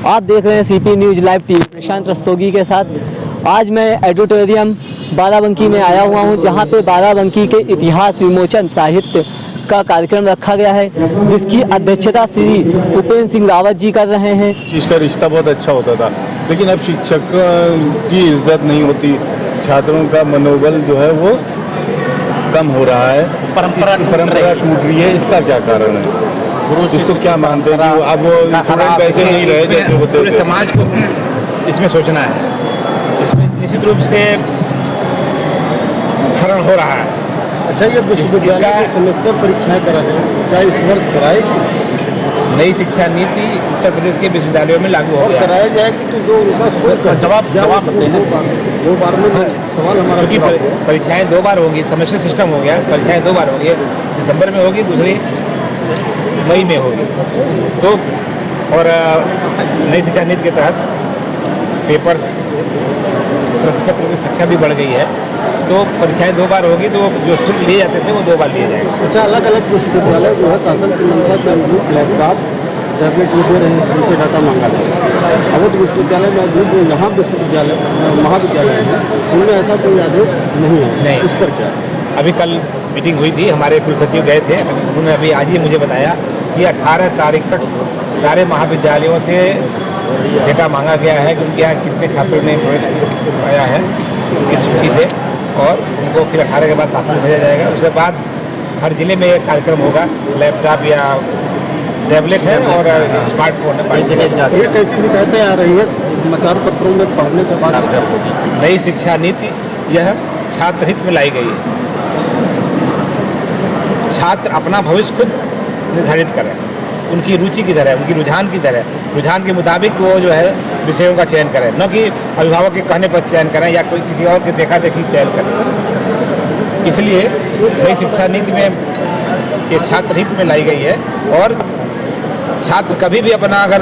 आप देख रहे हैं सीपी न्यूज़ लाइव टीवी प्रशांत रस्तोगी के साथ। आज मैं एडिटोरियम बाराबंकी में आया हुआ हूं, जहां पे बाराबंकी के इतिहास विमोचन साहित्य का कार्यक्रम रखा गया है, जिसकी अध्यक्षता श्री उपेंद्र सिंह रावत जी कर रहे हैं। इसका रिश्ता बहुत अच्छा होता था, लेकिन अब शिक्षक की इज्जत नहीं होती, छात्रों का मनोबल जो है वो कम हो रहा है, परंपरा टूट रही है। इसका क्या कारण है? इसको क्या मानते हैं? अब वो स्टूडेंट वैसे नहीं रहे जैसे होते पूरे समाज को इसमें सोचना है। इसमें निश्चित रूप से क्षरण हो रहा है। अच्छा, ये विश्वविद्यालय सेमेस्टर परीक्षाएं करा रहे हैं, क्या इस वर्ष कराए? नई शिक्षा नीति उत्तर प्रदेश के विश्वविद्यालयों में लागू हो गया कराया जाए कि तो जो उनका सोच जवाब देना दो बार में सवाल हमारा, क्योंकि परीक्षाएं 2 बार होंगी, सेमेस्टर सिस्टम हो गया, परीक्षाएं 2 बार होंगी, दिसंबर में होगी, दूसरी मई में होगी। तो और नई शिक्षा नीति के तहत पेपर्स प्रश्न पत्र की संख्या भी बढ़ गई है, तो परीक्षाएं 2 बार होगी, तो जो शुल्क लिए जाते थे वो 2 बार लिए जाएंगे। अच्छा, अलग अलग विश्वविद्यालय जो है शासन की मंशा के अनुरूप लैपटॉप टैबलेट भी दे रहे हैं, उनसे डाटा मांगा जा रहा है। अवध विश्वविद्यालय में अभी जो यहाँ विश्वविद्यालय महाविद्यालय है, उनमें ऐसा कोई आदेश नहीं है, उस पर क्या है? अभी कल मीटिंग हुई थी, हमारे कुलसचिव गए थे, उन्होंने अभी आज ही मुझे बताया कि 18 तारीख तक सारे महाविद्यालयों से डेटा मांगा गया है कि उनके यहाँ कितने छात्रों ने प्रवेश पाया है इस सूची से, और उनको फिर 18 के बाद शासन भेजा जाएगा। उसके बाद हर जिले में एक कार्यक्रम होगा, लैपटॉप या टैबलेट है और स्मार्टफोन है। ये कैसी शिकायतें आ रही है समाचार पत्रों में पढ़ने के बाद? नई शिक्षा नीति यह छात्र हित में लाई गई है। छात्र अपना भविष्य खुद निर्धारित करें, उनकी रुचि की तरह, उनकी रुझान की तरह, रुझान के मुताबिक वो जो है विषयों का चयन करें, न कि अभिभावक के कहने पर चयन करें या कोई किसी और के देखा देखी चयन करें। इसलिए नई शिक्षा नीति में ये छात्र हित में लाई गई है, और छात्र कभी भी अपना, अगर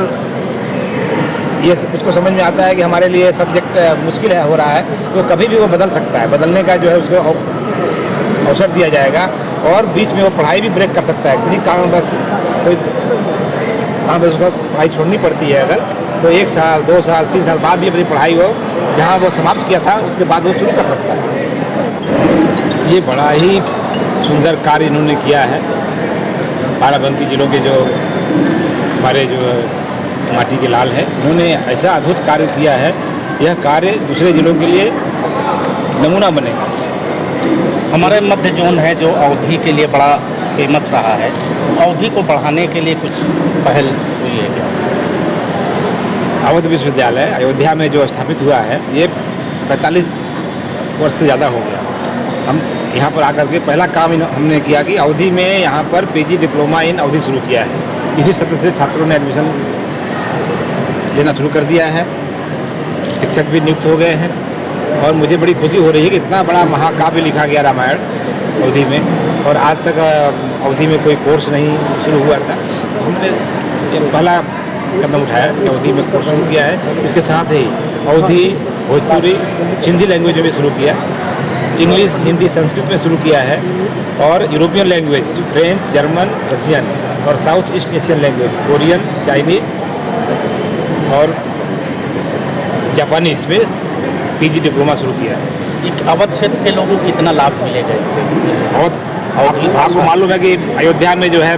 ये उसको समझ में आता है कि हमारे लिए सब्जेक्ट मुश्किल है हो रहा है, तो कभी भी वो बदल सकता है। बदलने का जो है उसको अवसर दिया जाएगा, और बीच में वो पढ़ाई भी ब्रेक कर सकता है। किसी कारण बस कोई कारण बस उसको पढ़ाई छोड़नी पड़ती है अगर, तो 1 साल 2 साल 3 साल बाद भी अपनी पढ़ाई हो जहाँ वो समाप्त किया था उसके बाद वो शुरू कर सकता है। ये बड़ा ही सुंदर कार्य इन्होंने किया है। बाराबंकी जिलों के जो हमारे जो माटी के लाल हैं, उन्होंने ऐसा अद्भुत कार्य किया है। यह कार्य दूसरे जिलों के लिए नमूना बनेगा। हमारे मध्य जोन है जो अवधि के लिए बड़ा फेमस रहा है, अवधि को बढ़ाने के लिए कुछ पहल हुई है क्या? अवध विश्वविद्यालय अयोध्या में जो स्थापित हुआ है, ये 45 वर्ष से ज़्यादा हो गया। हम यहाँ पर आकर के पहला काम हमने किया कि अवधि में यहाँ पर पीजी डिप्लोमा इन अवधि शुरू किया है। इसी सत्र से छात्रों ने एडमिशन लेना शुरू कर दिया है, शिक्षक भी नियुक्त हो गए हैं, और मुझे बड़ी खुशी हो रही है कि इतना बड़ा महाकाव्य लिखा गया रामायण अवधि में, और आज तक अवधि में कोई कोर्स नहीं शुरू हुआ था। तो हमने ये पहला कदम उठाया कि अवधि में कोर्स शुरू किया है। इसके साथ ही अवधि भोजपुरी सिंधी लैंग्वेज में भी शुरू किया, इंग्लिश हिंदी संस्कृत में शुरू किया है, और European language French German Russian और South East Asian language Korean Chinese और जापानीज में पीजी डिप्लोमा शुरू किया है। अवध क्षेत्र के लोगों को कितना लाभ मिलेगा इससे? बहुत आपको मालूम है कि अयोध्या में जो है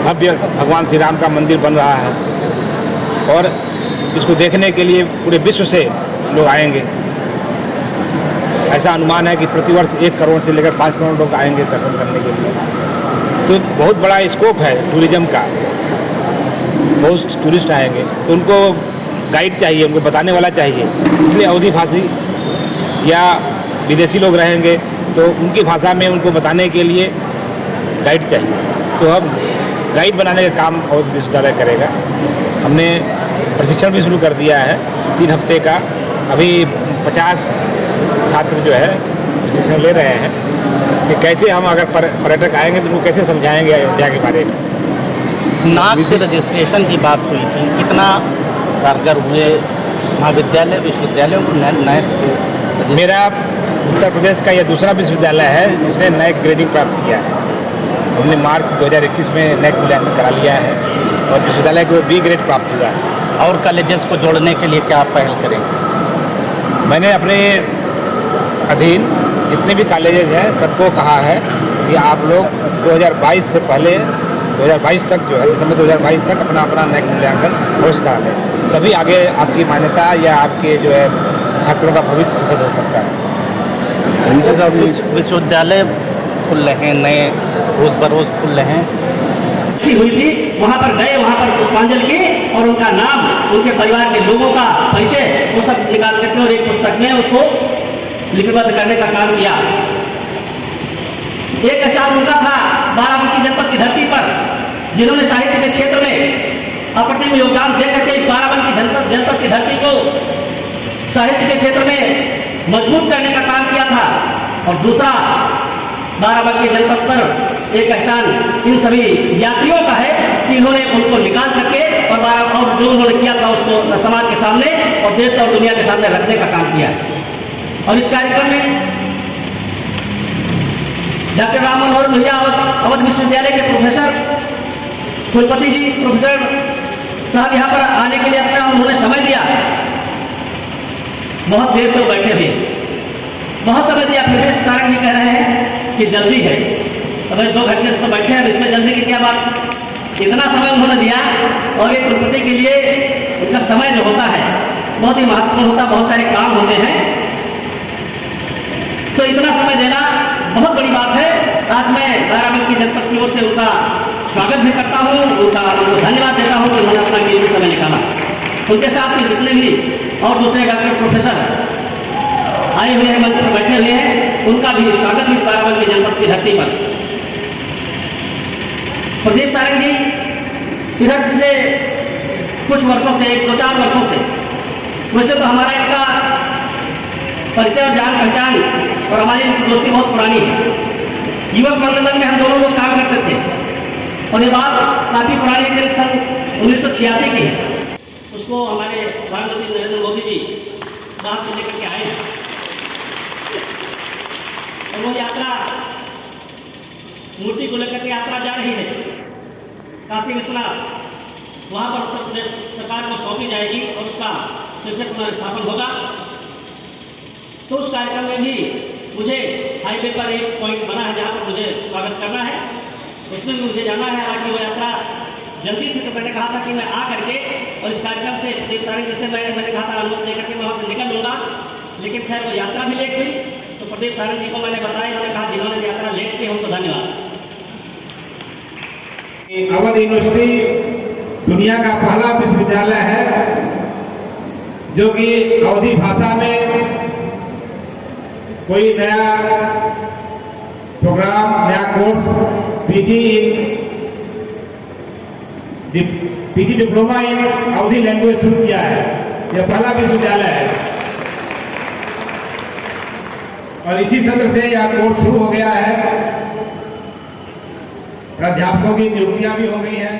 भव्य भगवान श्री राम का मंदिर बन रहा है, और इसको देखने के लिए पूरे विश्व से लोग आएंगे। ऐसा अनुमान है कि प्रतिवर्ष 1 करोड़ से लेकर 5 करोड़ लोग आएंगे दर्शन करने के लिए। तो बहुत बड़ा स्कोप है टूरिज्म का, बहुत टूरिस्ट आएंगे, तो उनको गाइड चाहिए, उनको बताने वाला चाहिए। इसलिए अवधी भाषी या विदेशी लोग रहेंगे तो उनकी भाषा में उनको बताने के लिए गाइड चाहिए। तो अब गाइड बनाने का काम अवध विश्वविद्यालय करेगा। हमने प्रशिक्षण भी शुरू कर दिया है 3 हफ्ते का। अभी 50 छात्र जो है प्रशिक्षण ले रहे हैं कि कैसे हम, अगर पर्यटक आएंगे तो उनको कैसे समझाएंगे अयोध्या के बारे में। नाक से रजिस्ट्रेशन की बात हुई थी, कितना कारगर हुए महाविद्यालय विश्वविद्यालयों को नैक से? मेरा उत्तर प्रदेश का यह दूसरा विश्वविद्यालय है जिसने नैक ग्रेडिंग प्राप्त किया है। हमने मार्च 2021 में नेट मूल्यांकन करा लिया है और विश्वविद्यालय को B ग्रेड प्राप्त हुआ है। और कॉलेजेस को जोड़ने के लिए क्या आप पहल करेंगे? मैंने अपने अधीन जितने भी कॉलेजेस हैं सबको कहा है कि आप लोग 2022 से पहले 2022 तक जो है दिसंबर 2022 तक अपना अपना नेट मूल्यांकन अवश्य करा लें, तभी आगे आपकी मान्यता या आपके जो है छात्रों का भविष्य सुखद हो सकता है। विश्वविद्यालय खुल रहे हैं, नए रोज बरोज खुल रहे हैं। हुई थी वहाँ पर गए, वहाँ पर पुष्पांजलि की और उनका नाम, उनके परिवार के लोगों का परिचय वो सब निकाल करके और एक पुस्तक में उसको लिपिबद्ध करने का काम किया। एक ऐसा उनका था बाराबंकी जनपद की धरती पर जिन्होंने साहित्य के क्षेत्र में अप्रतिम योगदान दे करके इस बाराबंकी जनपद की धरती को साहित्य के क्षेत्र में मजबूत करने का काम किया था। और दूसरा बाराबंकी जनपद पर एक एहसान इन सभी यात्रियों का है कि इन्होंने उनको निकाल करके और जो उन्होंने किया था उसको समाज के सामने और देश और दुनिया के सामने रखने का काम किया। और इस कार्यक्रम में डॉक्टर राम मनोहर लोहिया अवध विश्वविद्यालय के प्रोफेसर कुलपति जी प्रोफेसर साहब यहाँ पर आने के लिए अपना उन्होंने समय दिया। बहुत देर से बैठे थे, बहुत समय दिया, फिर भी सारंग जी कह रहे हैं कि जल्दी है। तो भाई 2 घंटे से तो बैठे हैं, इसमें जल्दी की क्या बात। इतना समय उन्होंने दिया और एक कुलपति के लिए उनका समय जो होता है बहुत ही महत्वपूर्ण होता है, बहुत सारे काम होते हैं, तो इतना समय देना बहुत बड़ी बात है। आज मैं बाराबंकी जनपद की ओर से उनका स्वागत भी करता हूँ, उनको धन्यवाद देता हूँ कि उन्होंने अपना कीमती समय निकाला। उनके साथ में जितने भी और दूसरे डॉक्टर प्रोफेसर आए हुए हैं, मंच पर बैठे हुए हैं, उनका भी स्वागत इस बाराबंकी जनपद की धरती पर। प्रदीप सारंग जी इधर पिछले कुछ वर्षों से 1-2-4 वर्षों से, वैसे तो हमारा इनका परिचय और जान पहचान और हमारी दोस्ती बहुत पुरानी है। युवक मंडल में हम दोनों लोग काम करते थे और ये बात काफ़ी पुरानी करीब सन 1986 की है। उसको हमारे प्रधानमंत्री नरेंद्र मोदी जी बाहर से लेकर के आए हैं और वो यात्रा मूर्ति को लेकर के यात्रा जा रही है काशी विश्वनाथ। वहाँ पर उत्तर प्रदेश सरकार को सौंपी जाएगी और उसका फिर से पुनर्स्थापन होगा। तो उस कार्यक्रम में भी मुझे हाईवे पर एक पॉइंट बना है जहाँ पर मुझे स्वागत करना है, उसमें भी मुझे जाना है। हालांकि वो यात्रा जल्दी थी तो मैंने कहा था कि मैं आ करके और इस कार्यक्रम से प्रदीप सारंग जी से मैंने कहा था अनुमति लेकर के मैं वहाँ से निकल लूँगा, लेकिन खैर वो यात्रा भी लेट हुई। तो प्रदीप सारंग जी को मैंने बताया, उन्होंने कहा जिन्होंने यात्रा लेट की उनको धन्यवाद। अवध यूनिवर्सिटी दुनिया का पहला विश्वविद्यालय है जो कि अवधी भाषा में कोई नया प्रोग्राम, नया course, PG diploma in Awadhi language शुरू किया है। यह पहला विश्वविद्यालय है और इसी सत्र से यह कोर्स शुरू हो गया है। प्राध्यापकों की नियुक्तियां भी हो गई हैं।